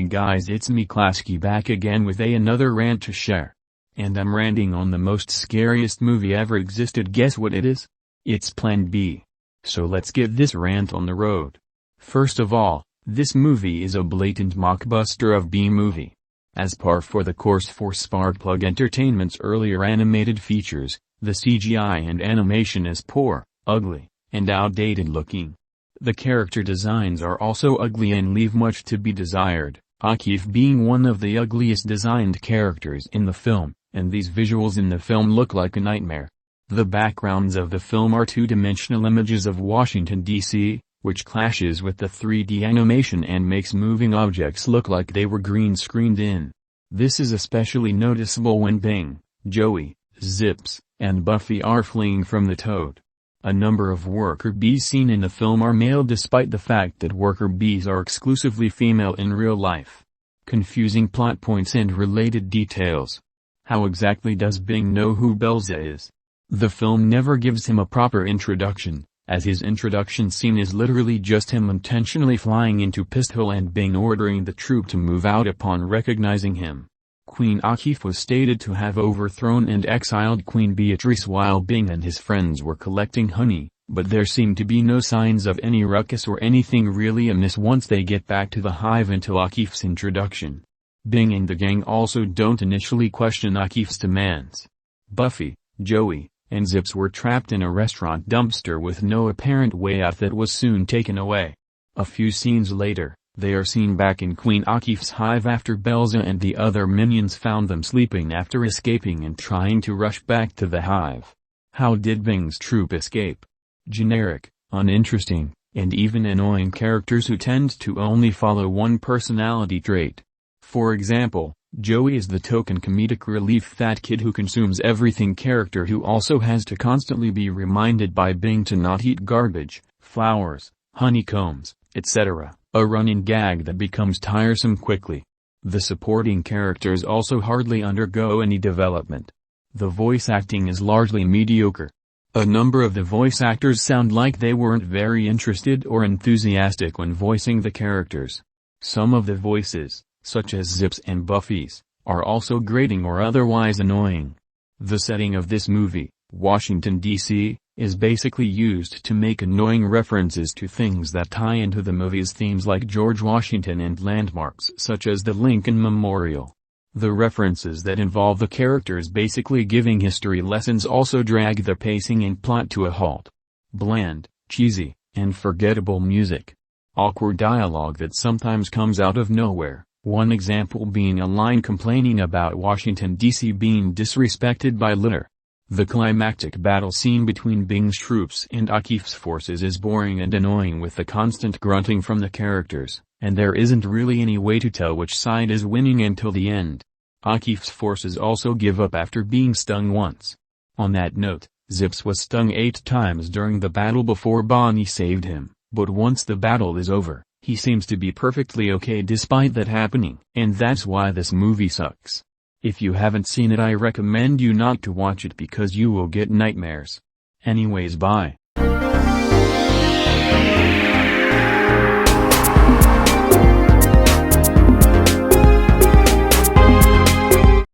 Hey guys, it's me Klasky back again with another rant to share. And I'm ranting on the most scariest movie ever existed. Guess what it is? It's Plan B. So let's get this rant on the road. First of all, this movie is a blatant mockbuster of B-movie. As par for the course for Sparkplug Entertainment's earlier animated features, the CGI and animation is poor, ugly, and outdated looking. The character designs are also ugly and leave much to be desired, Akif being one of the ugliest designed characters in the film, and these visuals in the film look like a nightmare. The backgrounds of the film are two-dimensional images of Washington, D.C., which clashes with the 3D animation and makes moving objects look like they were green-screened in. This is especially noticeable when Bing, Joey, Zips, and Buffy are fleeing from the Toad. A number of worker bees seen in the film are male despite the fact that worker bees are exclusively female in real life. Confusing plot points and related details. How exactly does Bing know who Belza is? The film never gives him a proper introduction, as his introduction scene is literally just him intentionally flying into Pistol and Bing ordering the troop to move out upon recognizing him. Queen Akif was stated to have overthrown and exiled Queen Beatrice while Bing and his friends were collecting honey, but there seem to be no signs of any ruckus or anything really amiss once they get back to the hive until Akif's introduction. Bing and the gang also don't initially question Akif's demands. Buffy, Joey, and Zips were trapped in a restaurant dumpster with no apparent way out that was soon taken away. A few scenes later, they are seen back in Queen Akif's hive after Belza and the other minions found them sleeping after escaping and trying to rush back to the hive. How did Bing's troop escape? Generic, uninteresting, and even annoying characters who tend to only follow one personality trait. For example, Joey is the token comedic relief fat kid who consumes everything character who also has to constantly be reminded by Bing to not eat garbage, flowers, honeycombs, etc. A running gag that becomes tiresome quickly. The supporting characters also hardly undergo any development. The voice acting is largely mediocre. A number of the voice actors sound like they weren't very interested or enthusiastic when voicing the characters. Some of the voices, such as Zips and Buffy's, are also grating or otherwise annoying. The setting of this movie, Washington, D.C., is basically used to make annoying references to things that tie into the movie's themes like George Washington and landmarks such as the Lincoln Memorial. The references that involve the characters basically giving history lessons also drag the pacing and plot to a halt. Bland, cheesy, and forgettable music. Awkward dialogue that sometimes comes out of nowhere, one example being a line complaining about Washington, D.C. being disrespected by litter. The climactic battle scene between Bing's troops and Akif's forces is boring and annoying with the constant grunting from the characters, and there isn't really any way to tell which side is winning until the end. Akif's forces also give up after being stung once. On that note, Zips was stung 8 times during the battle before Bonnie saved him, but once the battle is over, he seems to be perfectly okay despite that happening. And that's why this movie sucks. If you haven't seen it, I recommend you not to watch it because you will get nightmares. Anyways, bye.